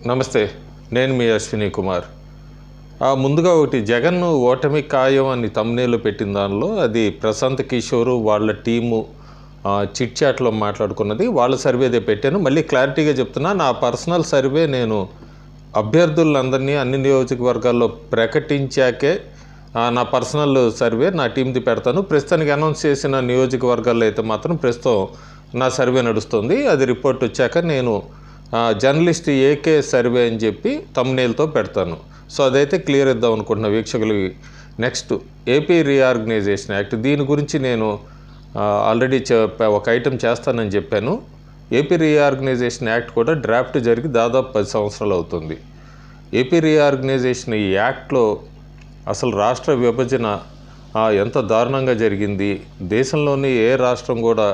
నమస్తే, నేను మీ అశ్విని కుమార్. ముందుగా ఒకటి జగన్ ఓటమి ఖాయం అని తమ్నేలు పెట్టిన దానిలో అది ప్రశాంత్ కిషోర్ వాళ్ళ టీము చిట్ చాట్లో మాట్లాడుకున్నది. వాళ్ళ సర్వేదే పెట్టాను. మళ్ళీ క్లారిటీగా చెప్తున్నా, నా పర్సనల్ సర్వే నేను అభ్యర్థులందరినీ అన్ని నియోజకవర్గాల్లో ప్రకటించాకే నా పర్సనల్ సర్వే నా టీంది పెడతాను. ప్రస్తుతానికి అనౌన్స్ చేసిన నియోజకవర్గాల్లో అయితే మాత్రం ప్రస్తుతం నా సర్వే నడుస్తుంది. అది రిపోర్ట్ వచ్చాక నేను జర్నలిస్ట్ ఏకే సర్వే అని చెప్పి తమ్నేల్తో పెడతాను. సో అదైతే క్లియర్ ఇద్దాం అనుకుంటున్న వీక్షకులకి. నెక్స్ట్ ఏపీ రీఆర్గనైజేషన్ యాక్ట్, దీని గురించి నేను ఆల్రెడీ ఒక ఐటెం చేస్తానని చెప్పాను. ఏపీ రీఆర్గనైజేషన్ యాక్ట్ కూడా డ్రాఫ్ట్ జరిగి దాదాపు 10 సంవత్సరాలు అవుతుంది. ఏపీ రీఆర్గనైజేషన్ ఈ యాక్ట్లో అసలు రాష్ట్ర విభజన ఎంత దారుణంగా జరిగింది, దేశంలోని ఏ రాష్ట్రం కూడా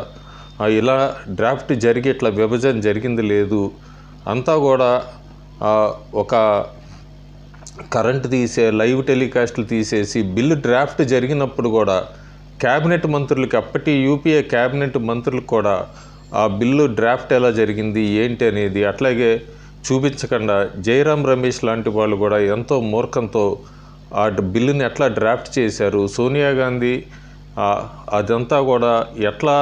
ఇలా డ్రాఫ్ట్ జరిగి ఇట్లా విభజన జరిగింది లేదు. అంతా కూడా ఒక కరెంట్ లైవ్ టెలికాస్ట్లు తీసేసి బిల్లు డ్రాఫ్ట్ జరిగినప్పుడు కూడా క్యాబినెట్ మంత్రులకి, అప్పటి యూపీఏ క్యాబినెట్ మంత్రులకు కూడా ఆ బిల్లు డ్రాఫ్ట్ ఎలా జరిగింది ఏంటి అనేది అట్లాగే చూపించకుండా జయరాం రమేష్ లాంటి వాళ్ళు కూడా ఎంతో మూర్ఖంతో ఆ బిల్లుని ఎట్లా డ్రాఫ్ట్ చేశారు. సోనియా గాంధీ అదంతా కూడా ఎట్లా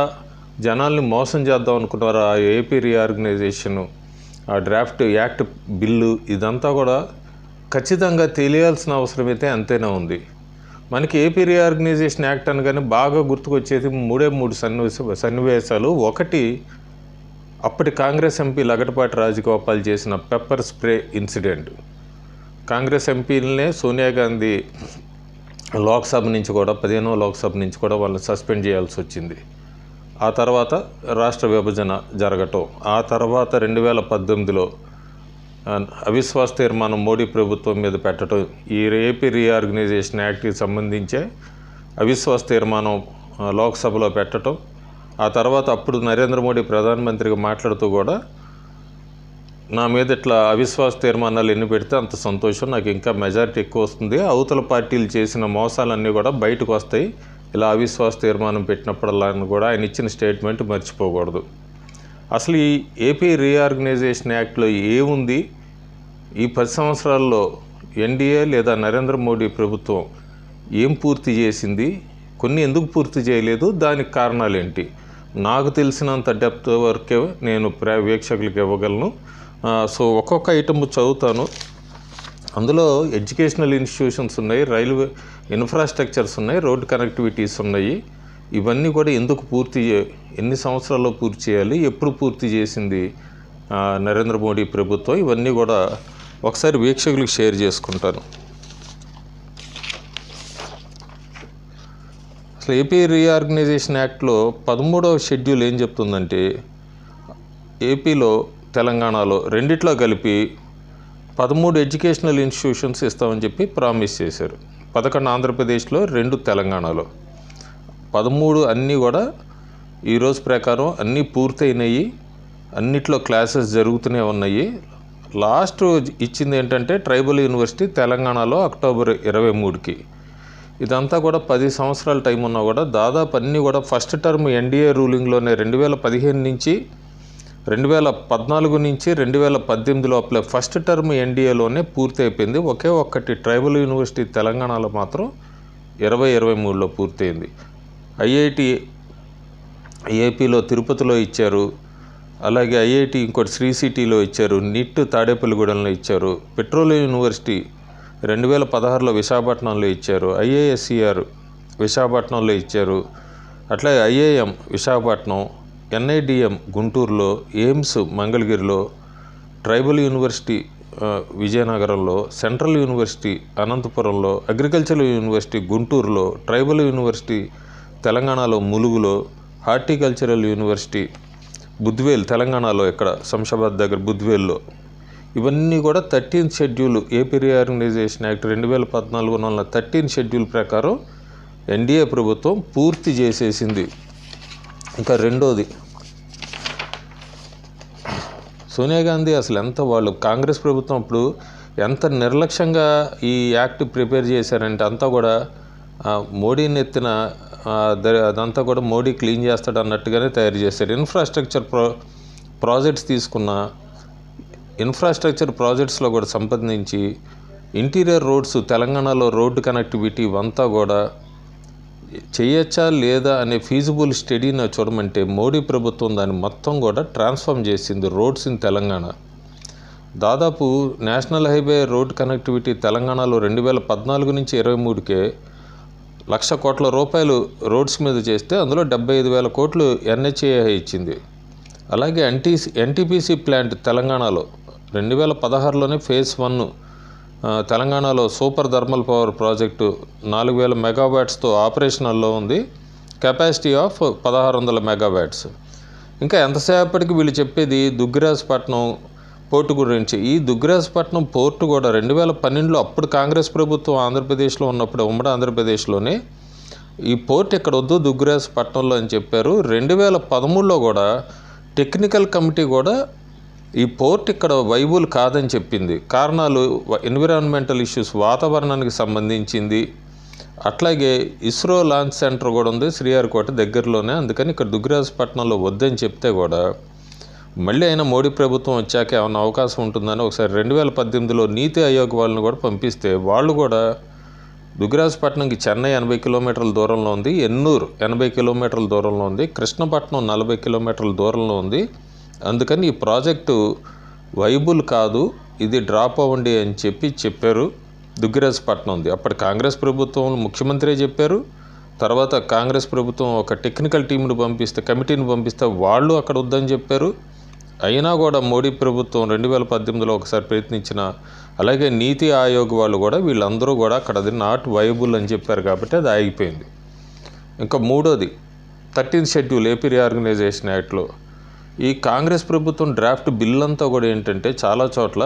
జనాల్ని మోసం చేద్దాం అనుకున్నారు. ఆ ఏపీ రీఆర్గనైజేషను ఆ డ్రాఫ్ట్ యాక్ట్ బిల్లు ఇదంతా కూడా ఖచ్చితంగా తెలియాల్సిన అవసరం అయితే అంతేనా ఉంది. మనకి ఏపీ రీఆర్గనైజేషన్ యాక్ట్ అనగానే బాగా గుర్తుకొచ్చేది మూడు సన్నివేశాలు. ఒకటి, అప్పటి కాంగ్రెస్ ఎంపీ లగడపాటి రాజగోపాల్ చేసిన పెప్పర్ స్ప్రే ఇన్సిడెంట్. కాంగ్రెస్ ఎంపీలనే సోనియా గాంధీ లోక్సభ నుంచి కూడా 15వ లోక్సభ నుంచి కూడా వాళ్ళని సస్పెండ్ చేయాల్సి వచ్చింది. ఆ తర్వాత రాష్ట్ర విభజన జరగటం, ఆ తర్వాత 2018లో అవిశ్వాస తీర్మానం మోడీ ప్రభుత్వం మీద పెట్టడం, ఈ ఏపీ రీఆర్గనైజేషన్ యాక్ట్కి సంబంధించే అవిశ్వాస తీర్మానం లోక్సభలో పెట్టడం, ఆ తర్వాత అప్పుడు నరేంద్ర మోడీ ప్రధానమంత్రిగా మాట్లాడుతూ కూడా నా మీద ఇట్లా అవిశ్వాస తీర్మానాలు ఎన్ని పెడితే అంత సంతోషం, నాకు ఇంకా మెజారిటీ ఎక్కువ వస్తుంది, అవతల పార్టీలు చేసిన మోసాలన్నీ కూడా బయటకు వస్తాయి ఇలా అవిశ్వాస తీర్మానం పెట్టినప్పుడల్లా కూడా ఆయన ఇచ్చిన స్టేట్మెంట్ మర్చిపోకూడదు. అసలు ఈ ఏపీ రీఆర్గనైజేషన్ యాక్ట్లో ఏముంది, ఈ 10 సంవత్సరాల్లో ఎన్డీఏ లేదా నరేంద్ర మోడీ ప్రభుత్వం ఏం పూర్తి చేసింది, కొన్ని ఎందుకు పూర్తి చేయలేదు, దానికి కారణాలు ఏంటి, నాకు తెలిసినంత డెప్త్ వరకే నేను వీక్షకులకు ఇవ్వగలను. సో ఒక్కొక్క ఐటమ్ చదువుతాను. అందులో ఎడ్యుకేషనల్ ఇన్స్టిట్యూషన్స్ ఉన్నాయి, రైల్వే ఇన్ఫ్రాస్ట్రక్చర్స్ ఉన్నాయి, రోడ్ కనెక్టివిటీస్ ఉన్నాయి. ఇవన్నీ కూడా ఎందుకు ఎన్ని సంవత్సరాల్లో పూర్తి చేయాలి, ఎప్పుడు పూర్తి చేసింది నరేంద్ర మోడీ ప్రభుత్వం, ఇవన్నీ కూడా ఒకసారి వీక్షకులకు షేర్ చేసుకుంటాను. అసలు ఏపీ రీఆర్గనైజేషన్ యాక్ట్లో 13వ షెడ్యూల్ ఏం చెప్తుందంటే, ఏపీలో తెలంగాణలో రెండిట్లో కలిపి 13 ఎడ్యుకేషనల్ ఇన్స్టిట్యూషన్స్ ఇస్తామని చెప్పి ప్రామిస్ చేశారు. 11 ఆంధ్రప్రదేశ్లో, 2 తెలంగాణలో. 13 అన్నీ కూడా ఈరోజు ప్రకారం అన్నీ పూర్తయినాయి, అన్నిట్లో క్లాసెస్ జరుగుతూనే ఉన్నాయి. లాస్ట్ ఇచ్చింది ఏంటంటే ట్రైబల్ యూనివర్సిటీ తెలంగాణలో అక్టోబర్ 23కి. ఇదంతా కూడా 10 సంవత్సరాల టైం ఉన్నా కూడా దాదాపు అన్నీ కూడా ఫస్ట్ టర్మ్ ఎన్డీఏ రూలింగ్లోనే 2015 నుంచి 2014 నుంచి 2018 లోపల ఫస్ట్ టర్మ్ ఎన్డీఏలోనే పూర్తి అయిపోయింది. ఒకే ఒక్కటి ట్రైబల్ యూనివర్సిటీ తెలంగాణలో మాత్రం 2023లో పూర్తయింది. ఐఐటి ఏపీలో తిరుపతిలో ఇచ్చారు, అలాగే ఐఐటి ఇంకోటి శ్రీ సిటీలో ఇచ్చారు, నిట్ తాడేపల్లిగూడెంలో ఇచ్చారు, పెట్రోలియం యూనివర్సిటీ 2016లో విశాఖపట్నంలో ఇచ్చారు, ఐఏఎస్సిఆర్ విశాఖపట్నంలో ఇచ్చారు, అట్లాగే ఐఐఎం విశాఖపట్నం, ఎన్ఐడిఎం గుంటూరులో, ఎయిమ్స్ మంగళగిరిలో, ట్రైబల్ యూనివర్సిటీ విజయనగరంలో, సెంట్రల్ యూనివర్సిటీ అనంతపురంలో, అగ్రికల్చరల్ యూనివర్సిటీ గుంటూరులో, ట్రైబల్ యూనివర్సిటీ తెలంగాణలో ములుగులో, హార్టికల్చరల్ యూనివర్సిటీ బుద్వేల్ తెలంగాణలో, ఇక్కడ శంషాబాద్ దగ్గర బుద్వేల్లో. ఇవన్నీ కూడా 13th schedule AP reorganisation act 2014 13th schedule ప్రకారం ఎన్డీఏ ప్రభుత్వం పూర్తి చేసేసింది. ఇంకా రెండోది, సోనియా గాంధీ అసలు వాళ్ళు కాంగ్రెస్ ప్రభుత్వం అప్పుడు ఎంత నిర్లక్ష్యంగా ఈ యాక్ట్ ప్రిపేర్ చేశారంటే అంతా కూడా మోడీని ఎత్తిన అదంతా కూడా మోడీ క్లీన్ చేస్తాడు అన్నట్టుగానే తయారు చేశారు. ఇన్ఫ్రాస్ట్రక్చర్ ప్రాజెక్ట్స్ తీసుకున్న ఇన్ఫ్రాస్ట్రక్చర్ ప్రాజెక్ట్స్లో కూడా సంబంధించి ఇంటీరియర్ రోడ్స్ తెలంగాణలో రోడ్డు కనెక్టివిటీ అంతా కూడా చేయొచ్చా లేదా అనే ఫీజిబుల్ స్టడీని చూడమంటే మోడీ ప్రభుత్వం దాన్ని మొత్తం కూడా ట్రాన్స్ఫార్మ్ చేసింది రోడ్స్ ఇన్ తెలంగాణ. దాదాపు నేషనల్ హైవే రోడ్ కనెక్టివిటీ తెలంగాణలో 2014 నుంచి 23కే 1,00,000 కోట్ల రూపాయలు రోడ్స్ మీద చేస్తే అందులో 75,000 కోట్లు NHAI ఇచ్చింది. అలాగే NTPC ప్లాంట్ తెలంగాణలో 2016లోనే ఫేజ్ 1 తెలంగాణలో సూపర్ థర్మల్ పవర్ ప్రాజెక్టు 4,000 మెగావాట్స్తో ఆపరేషనల్లో ఉంది. Capacity of 1,600 megawatts. ఇంకా ఎంతసేపటికి వీళ్ళు చెప్పేది దుగ్గిరాజపట్నం పోర్టు గురించి. ఈ దుగ్గిరాజపట్నం పోర్టు కూడా 2012లో అప్పుడు కాంగ్రెస్ ప్రభుత్వం ఆంధ్రప్రదేశ్లో ఉన్నప్పుడు ఉమ్మడి ఆంధ్రప్రదేశ్లోనే ఈ పోర్ట్ ఇక్కడ వద్దు దుగ్గిరాజపట్నంలో అని చెప్పారు. 2013లో కూడా టెక్నికల్ కమిటీ కూడా ఈ పోర్ట్ ఇక్కడ వైబుల్ కాదని చెప్పింది. కారణాలు ఎన్విరాన్మెంటల్ ఇష్యూస్, వాతావరణానికి సంబంధించింది. అట్లాగే ఇస్రో లాంచ్ సెంటర్ కూడా ఉంది శ్రీహరికోట దగ్గరలోనే, అందుకని ఇక్కడ దుగ్గిరాజపట్నంలో వద్దని చెప్తే కూడా మళ్ళీ అయినా మోడీ ప్రభుత్వం వచ్చాక ఏమైనా అవకాశం ఉంటుందని ఒకసారి 2018లో నీతి ఆయోగ్ వాళ్ళని కూడా పంపిస్తే వాళ్ళు కూడా దుగ్గిరాజపట్నంకి చెన్నై 80 కిలోమీటర్ల దూరంలో ఉంది, ఎన్నూరు 80 కిలోమీటర్ల దూరంలో ఉంది, కృష్ణపట్నం 40 కిలోమీటర్ల దూరంలో ఉంది. అందుకని ఈ ప్రాజెక్టు వైబుల్ కాదు, ఇది డ్రాప్ అవ్వండి అని చెప్పారు. దుగ్గిరాజపట్నం ఉంది. అప్పటి కాంగ్రెస్ ప్రభుత్వం ముఖ్యమంత్రి చెప్పారు. తర్వాత కాంగ్రెస్ ప్రభుత్వం ఒక టెక్నికల్ టీంను కమిటీని పంపిస్తే వాళ్ళు అక్కడ వద్దని చెప్పారు. అయినా కూడా మోడీ ప్రభుత్వం 2018లో ఒకసారి ప్రయత్నించిన, అలాగే నీతి ఆయోగ్ వాళ్ళు కూడా వీళ్ళందరూ కూడా అక్కడ అది నాట్ వైబుల్ అని చెప్పారు కాబట్టి అది ఆగిపోయింది. ఇంకా మూడోది 13th షెడ్యూల్ ఏపీ రీఆర్గనైజేషన్ యాక్ట్లో ఈ కాంగ్రెస్ ప్రభుత్వం డ్రాఫ్ట్ బిల్ అంతా కూడా ఏంటంటే చాలా చోట్ల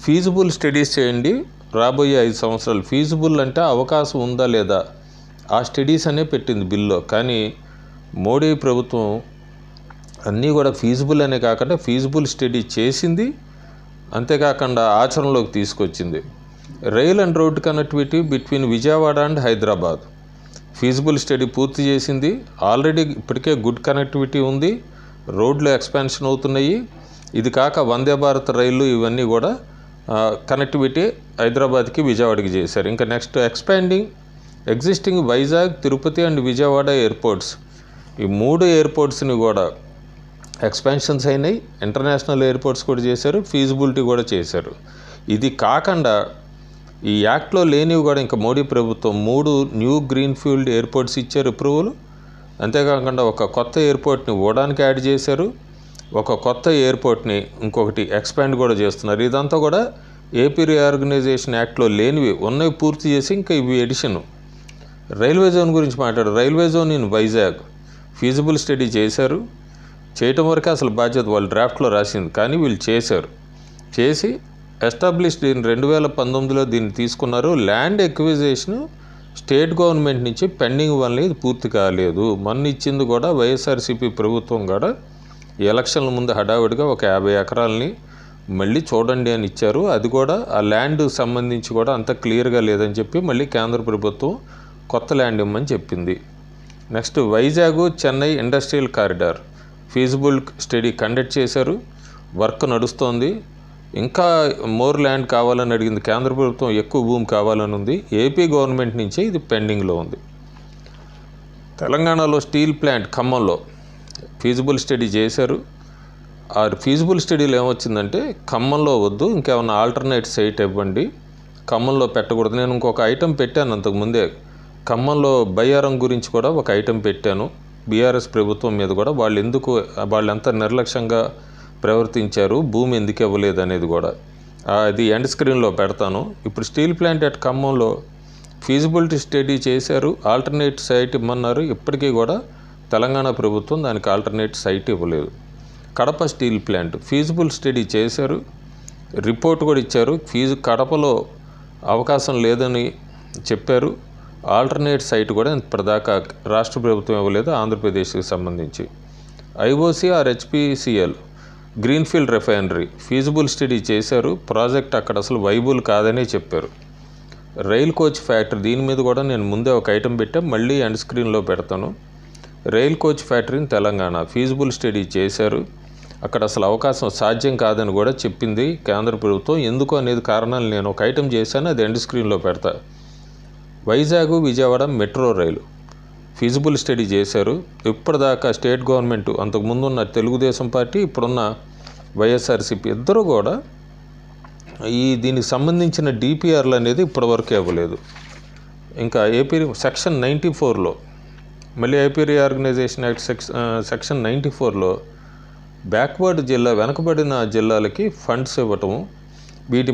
ఫీజిబుల్ స్టడీస్ చేయండి, రాబోయే 5 సంవత్సరాలు ఫీజిబుల్ అంటే అవకాశం ఉందా లేదా ఆ స్టడీస్ అనే పెట్టింది బిల్లో. కానీ మోడీ ప్రభుత్వం అన్నీ కూడా ఫీజిబుల్ అనే కాకుండా ఫీజిబుల్ స్టడీ చేసింది, అంతేకాకుండా ఆచరణలోకి తీసుకొచ్చింది. Rail and road connectivity between Vijayawada and Hyderabad feasible study పూర్తి చేసింది. ఆల్రెడీ ఇప్పటికే గుడ్ కనెక్టివిటీ ఉంది, రోడ్లు ఎక్స్పాన్షన్ అవుతున్నాయి. ఇది కాక వందే భారత్ రైళ్ళు ఇవన్నీ కూడా కనెక్టివిటీ హైదరాబాద్కి విజయవాడకి చేశారు. ఇంకా next expanding existing Vizag, Tirupati and Vijayawada airports, ఈ 3 ఎయిర్పోర్ట్స్ని కూడా ఎక్స్పాన్షన్స్ అయినాయి. ఇంటర్నేషనల్ ఎయిర్పోర్ట్స్ కూడా చేశారు, ఫీజిబిలిటీ కూడా చేశారు. ఇది కాకుండా ఈ యాక్ట్లో లేనివి కూడా ఇంకా మోడీ ప్రభుత్వం 3 న్యూ గ్రీన్ఫీల్డ్ ఎయిర్పోర్ట్స్ ఇచ్చారు అప్రూవల్. అంతేకాకుండా ఒక కొత్త ఎయిర్పోర్ట్ని ఓడానికి యాడ్ చేశారు, ఒక కొత్త ఎయిర్పోర్ట్ని ఇంకొకటి ఎక్స్పాండ్ కూడా చేస్తున్నారు. ఇదంతా కూడా ఏపీ రీఆర్గనైజేషన్ యాక్ట్లో లేనివి ఉన్నవి పూర్తి చేసి ఇంకా ఇవి ఎడిషన్. రైల్వే జోన్ గురించి railway zone in Vizag feasible study చేశారు. చేయటం వరకే అసలు బాధ్యత వాళ్ళు డ్రాఫ్ట్లో రాసింది, కానీ వీళ్ళు చేసి ఎస్టాబ్లిష్డ్ ఇన్ 2019లో దీన్ని తీసుకున్నారు. ల్యాండ్ ఎక్విజేషన్ స్టేట్ గవర్నమెంట్ నుంచి పెండింగ్ వల్ల ఇది పూర్తి కాలేదు. మొన్న ఇచ్చింది కూడా వైఎస్ఆర్సీపీ ప్రభుత్వం కూడా ఎలక్షన్ల ముందు హడావిడిగా ఒక 50 ఎకరాలని మళ్ళీ చూడండి అని ఇచ్చారు. అది కూడా ఆ ల్యాండ్ సంబంధించి కూడా అంత క్లియర్గా లేదని చెప్పి మళ్ళీ కేంద్ర ప్రభుత్వం కొత్త ల్యాండ్ ఇవ్వమని చెప్పింది. Next Vizag Chennai industrial corridor feasible study conduct చేశారు, వర్క్ నడుస్తోంది. ఇంకా మోర్ ల్యాండ్ కావాలని అడిగింది కేంద్ర ప్రభుత్వం, ఎక్కువ భూమి కావాలని ఉంది. ఏపీ గవర్నమెంట్ నుంచే ఇది పెండింగ్లో ఉంది. తెలంగాణలో స్టీల్ ప్లాంట్ ఖమ్మంలో ఫీజిబుల్ స్టడీ చేశారు. ఆ ఫీజిబుల్ స్టడీలో ఏమొచ్చిందంటే ఖమ్మంలో వద్దు, ఇంకేమన్నా ఆల్టర్నేట్ సైట్ ఇవ్వండి, ఖమ్మంలో పెట్టకూడదు. నేను ఇంకొక ఐటెం పెట్టాను అంతకుముందే, ఖమ్మంలో బయ్యారం గురించి కూడా ఒక ఐటెం పెట్టాను. బీఆర్ఎస్ ప్రభుత్వం మీద కూడా వాళ్ళు ఎంత నిర్లక్ష్యంగా ప్రవర్తించారు, భూమి ఎందుకు ఇవ్వలేదు అనేది కూడా అది ఎండ్ స్క్రీన్లో పెడతాను. ఇప్పుడు స్టీల్ ప్లాంట్ అట్ ఖమ్మంలో ఫీజిబిలిటీ స్టడీ చేశారు, ఆల్టర్నేట్ సైట్ ఇమ్మన్నారు. ఇప్పటికీ కూడా తెలంగాణ ప్రభుత్వం దానికి ఆల్టర్నేట్ సైట్ ఇవ్వలేదు. Kadapa steel plant feasible study చేశారు, రిపోర్ట్ కూడా ఇచ్చారు. కడపలో అవకాశం లేదని చెప్పారు. ఆల్టర్నేట్ సైట్ కూడా ఇప్పటిదాకా రాష్ట్ర ప్రభుత్వం ఇవ్వలేదు ఆంధ్రప్రదేశ్కి సంబంధించి. IOC or HPCL greenfield refinery feasible study చేశారు, ప్రాజెక్ట్ అక్కడ అసలు వైబుల్ కాదనే చెప్పారు. రైల్ కోచ్ ఫ్యాక్టరీ, దీని మీద కూడా నేను ముందే ఒక ఐటెం పెట్టా, మళ్ళీ ఎండ్ స్క్రీన్లో పెడతాను. రైల్ కోచ్ ఫ్యాక్టరీని తెలంగాణ ఫీజిబుల్ స్టడీ చేశారు. అక్కడ అసలు అవకాశం సాధ్యం కాదని కూడా చెప్పింది కేంద్ర ప్రభుత్వం. ఎందుకు అనేది కారణాలు నేను ఒక ఐటెం చేశాను, అది ఎండ్ స్క్రీన్లో పెడతా. వైజాగ్ విజయవాడ మెట్రో రైలు ఫిజిబుల్ స్టడీ చేశారు. ఇప్పటిదాకా స్టేట్ గవర్నమెంట్, అంతకుముందు ఉన్న తెలుగుదేశం పార్టీ, ఇప్పుడున్న వైఎస్ఆర్సీపీ ఇద్దరు కూడా దీనికి సంబంధించిన డిపిఆర్లు అనేది ఇప్పటివరకు ఇవ్వలేదు. ఇంకా ఏపీ సెక్షన్ 94లో, మళ్ళీ ఏపీ రీఆర్గనైజేషన్ యాక్ట్ సెక్షన్ 94లో బ్యాక్వర్డ్ జిల్లా, వెనకబడిన జిల్లాలకి ఫండ్స్ ఇవ్వటము, వీటి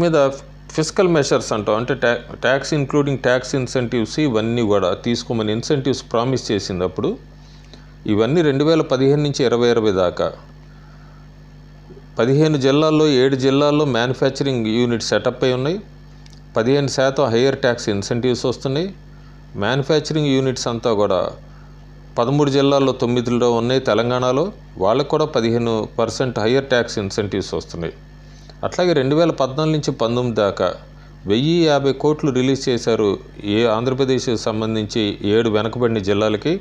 మీద ఫిజికల్ మెషర్స్ అంటాం, అంటే ట్యాక్స్ ఇంక్లూడింగ్ ట్యాక్స్ ఇన్సెంటివ్స్, ఇవన్నీ కూడా తీసుకోమని ఇన్సెంటివ్స్ ప్రామిస్ చేసింది. అప్పుడు ఇవన్నీ 2015 నుంచి 2020 దాకా 15 జిల్లాల్లో 7 జిల్లాల్లో మ్యానుఫ్యాక్చరింగ్ యూనిట్ సెటప్ అయి ఉన్నాయి. 15% హయ్యర్ ట్యాక్స్ ఇన్సెంటివ్స్ వస్తున్నాయి. మ్యానుఫ్యాక్చరింగ్ యూనిట్స్ అంతా కూడా 13 జిల్లాల్లో 9లో ఉన్నాయి. తెలంగాణలో వాళ్ళకు కూడా 15% హయ్యర్ ట్యాక్స్ ఇన్సెంటివ్స్ వస్తున్నాయి. అట్లాగే 2014 నుంచి 19 దాకా 1050 కోట్లు రిలీజ్ చేశారు ఆంధ్రప్రదేశ్కి సంబంధించి 7 వెనకబడిన జిల్లాలకి.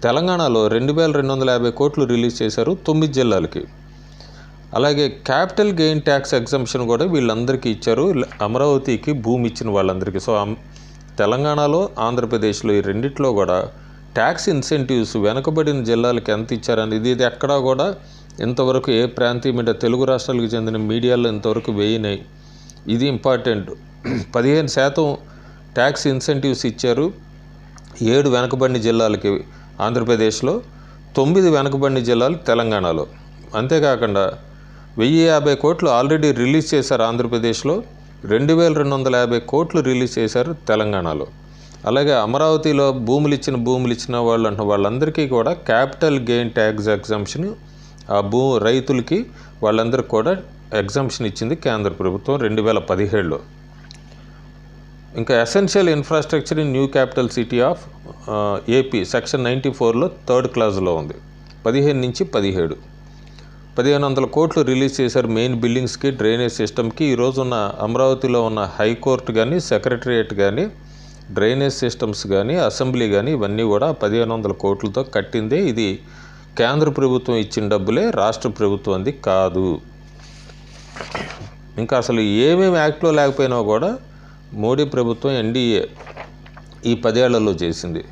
తెలంగాణలో 2250 కోట్లు రిలీజ్ చేశారు 9 జిల్లాలకి. అలాగే క్యాపిటల్ గెయిన్ ట్యాక్స్ ఎగ్జంప్షన్ కూడా వీళ్ళందరికీ ఇచ్చారు, అమరావతికి భూమి ఇచ్చిన వాళ్ళందరికీ. సో తెలంగాణలో ఆంధ్రప్రదేశ్లో ఈ రెండిట్లో కూడా ట్యాక్స్ ఇన్సెంటివ్స్ వెనకబడిన జిల్లాలకి ఎంత ఇచ్చారని ఇది ఎక్కడా కూడా ఇంతవరకు ఏ ప్రాంతీయ మీడియా, తెలుగు రాష్ట్రాలకు చెందిన మీడియాలో ఇంతవరకు వేయినాయి. ఇది ఇంపార్టెంట్. 15% ట్యాక్స్ ఇన్సెంటివ్స్ ఇచ్చారు 7 వెనకబడిన జిల్లాలకి ఆంధ్రప్రదేశ్లో, 9 వెనకబడిన జిల్లాలు తెలంగాణలో. అంతేకాకుండా 1050 కోట్లు ఆల్రెడీ రిలీజ్ చేశారు ఆంధ్రప్రదేశ్లో, 2250 కోట్లు రిలీజ్ చేశారు తెలంగాణలో. అలాగే అమరావతిలో భూములు ఇచ్చిన వాళ్ళందరికీ కూడా క్యాపిటల్ గెయిన్ ట్యాక్స్ ఎగ్జంప్షన్, ఆ రైతులకి వాళ్ళందరికీ కూడా ఎగ్జంప్షన్ ఇచ్చింది కేంద్ర ప్రభుత్వం 2017లో. ఇంకా essential infrastructure in new capital city of AP section 94లో 3rd క్లాజ్లో ఉంది. 15 నుంచి 17 1500 కోట్లు రిలీజ్ చేశారు మెయిన్ బిల్డింగ్స్కి, డ్రైనేజ్ సిస్టమ్కి. ఈరోజున్న అమరావతిలో ఉన్న హైకోర్టు కానీ, సెక్రటరియట్ కానీ, డ్రైనేజ్ సిస్టమ్స్ కానీ, అసెంబ్లీ కానీ, ఇవన్నీ కూడా 1500 కోట్లతో కట్టిందే. ఇది కేంద్ర ప్రభుత్వం ఇచ్చిన డబ్బులే, రాష్ట్ర ప్రభుత్వం అంది కాదు. ఇంకా అసలు ఏమేమి యాక్ట్లో లేకపోయినా కూడా మోడీ ప్రభుత్వం ఎన్డీఏ ఈ 10 ఏళ్లలో చేసింది.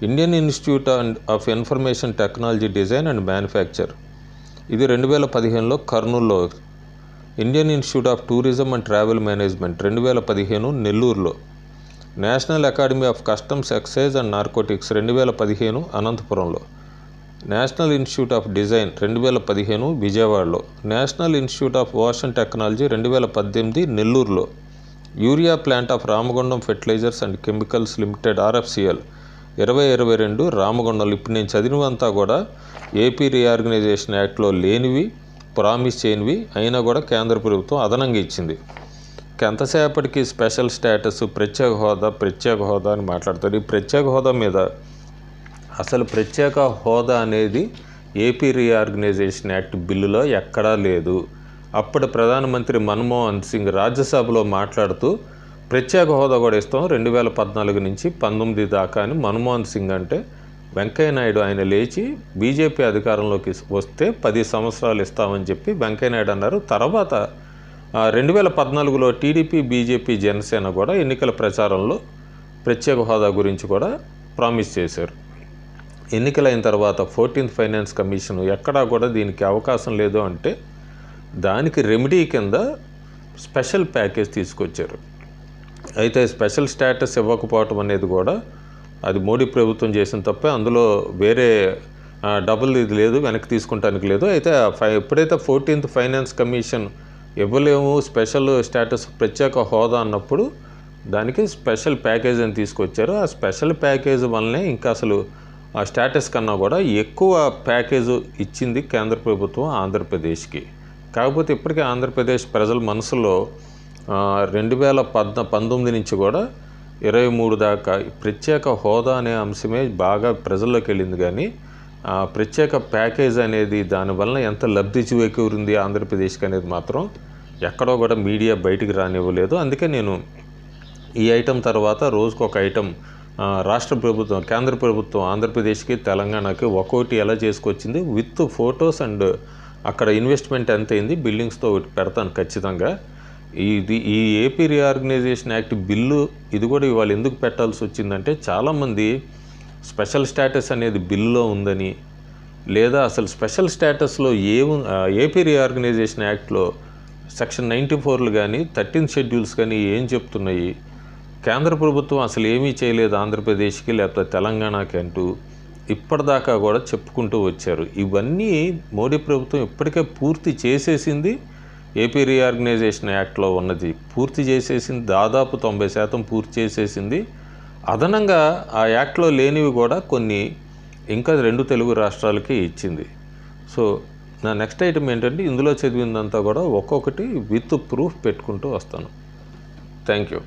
Indian Institute of Information Technology Design and Manufacture, ఇది 2015లో కర్నూలులో. Indian Institute of Tourism and Travel Management 2015 నెల్లూరులో. National Academy of Customs, Excise and Narcotics 2015 అనంతపురంలో. నేషనల్ ఇన్స్టిట్యూట్ ఆఫ్ డిజైన్ 2015 విజయవాడలో. National Institute of Ocean Technology 2018 నెల్లూరులో. Urea plant of Ramagundam Fertilizers and Chemicals Limited RFCL 2022 రామగుండంలో. ఇప్పుడు నేను చదివినంతా కూడా AP reorganisation యాక్ట్లో లేనివి, ప్రామిస్ చేయనివి, అయినా కూడా కేంద్ర ప్రభుత్వం అదనంగా ఇచ్చింది. ఎంతసేపటికి స్పెషల్ స్టేటస్, ప్రత్యేక హోదా అని మాట్లాడతారు. ఈ ప్రత్యేక హోదా మీద అసలు ప్రత్యేక హోదా అనేది ఏపీ రీఆర్గనైజేషన్ యాక్ట్ బిల్లులో ఎక్కడా లేదు. అప్పటి ప్రధానమంత్రి మన్మోహన్ సింగ్ రాజ్యసభలో మాట్లాడుతూ ప్రత్యేక హోదా కూడా ఇస్తాం 2014 నుంచి 19 దాకా అని మన్మోహన్ సింగ్ అంటే, వెంకయ్యనాయుడు ఆయన లేచి బీజేపీ అధికారంలోకి వస్తే 10 సంవత్సరాలు ఇస్తామని చెప్పి వెంకయ్యనాయుడు అన్నారు. తర్వాత 2014లో టీడీపీ, బీజేపీ, జనసేన కూడా ఎన్నికల ప్రచారంలో ప్రత్యేక హోదా గురించి కూడా ప్రామిస్ చేశారు. ఎన్నికలైన తర్వాత 14th ఫైనాన్స్ కమిషన్ ఎక్కడా కూడా దీనికి అవకాశం లేదు అంటే దానికి రెమెడీ కింద స్పెషల్ ప్యాకేజ్ తీసుకొచ్చారు. అయితే స్పెషల్ స్టేటస్ ఇవ్వకపోవటం అనేది కూడా అది మోడీ ప్రభుత్వం చేసిన తప్పే, అందులో వేరే డబుల్ ఇది లేదు, వెనక్కి తీసుకుంటానికి లేదు. అయితే ఎప్పుడైతే 14th ఫైనాన్స్ కమిషన్ ఇవ్వలేము స్పెషల్ స్టేటస్, ప్రత్యేక హోదా అన్నప్పుడు దానికి స్పెషల్ ప్యాకేజ్ అని తీసుకొచ్చారు. ఆ స్పెషల్ ప్యాకేజ్ వల్లనే ఇంకా అసలు ఆ స్టేటస్ కన్నా కూడా ఎక్కువ ప్యాకేజు ఇచ్చింది కేంద్ర ప్రభుత్వం ఆంధ్రప్రదేశ్కి. కాకపోతే ఇప్పటికే ఆంధ్రప్రదేశ్ ప్రజల మనసులో 2019 నుంచి కూడా 23 దాకా ప్రత్యేక హోదా అనే అంశమే బాగా ప్రజల్లోకి వెళ్ళింది. కానీ ప్రత్యేక ప్యాకేజ్ అనేది దానివల్ల ఎంత లబ్ధి చేకూరింది ఆంధ్రప్రదేశ్కి అనేది మాత్రం ఎక్కడో కూడా మీడియా బయటికి రానివ్వలేదు. అందుకే నేను ఈ ఐటెం తర్వాత రోజుకొక ఐటెం రాష్ట్ర ప్రభుత్వం, కేంద్ర ప్రభుత్వం ఆంధ్రప్రదేశ్కి తెలంగాణకి ఒక్కొక్కటి ఎలా చేసుకొచ్చింది విత్ ఫొటోస్ అండ్ అక్కడ ఇన్వెస్ట్మెంట్ ఎంత అయింది, బిల్డింగ్స్తో ఒకటి పెడతాను ఖచ్చితంగా. ఈ ఏపీ రీఆర్గనైజేషన్ యాక్ట్ బిల్లు ఇది కూడా ఇవాళ ఎందుకు పెట్టాల్సి వచ్చిందంటే, చాలామంది స్పెషల్ స్టేటస్ అనేది బిల్లులో ఉందని, లేదా అసలు స్పెషల్ స్టేటస్లో ఏపీ రీఆర్గనైజేషన్ యాక్ట్లో సెక్షన్ 94లు కానీ 13 షెడ్యూల్స్ కానీ ఏం చెప్తున్నాయి, కేంద్ర ప్రభుత్వం అసలు ఏమీ చేయలేదు ఆంధ్రప్రదేశ్కి లేకపోతే తెలంగాణకి అంటూ ఇప్పటిదాకా కూడా చెప్పుకుంటూ వచ్చారు. ఇవన్నీ మోడీ ప్రభుత్వం ఇప్పటికే పూర్తి చేసేసింది. ఏపీ రీఆర్గనైజేషన్ యాక్ట్లో ఉన్నది పూర్తి చేసేసింది, దాదాపు 90% పూర్తి చేసేసింది. అదనంగా ఆ యాక్ట్లో లేనివి కూడా కొన్ని ఇంకా 2 తెలుగు రాష్ట్రాలకి ఇచ్చింది. సో నా నెక్స్ట్ ఐటమ్ ఏంటంటే, ఇందులో చదివిందంతా కూడా ఒక్కొక్కటి విత్ ప్రూఫ్ పెట్టుకుంటూ వస్తాను. Thank you.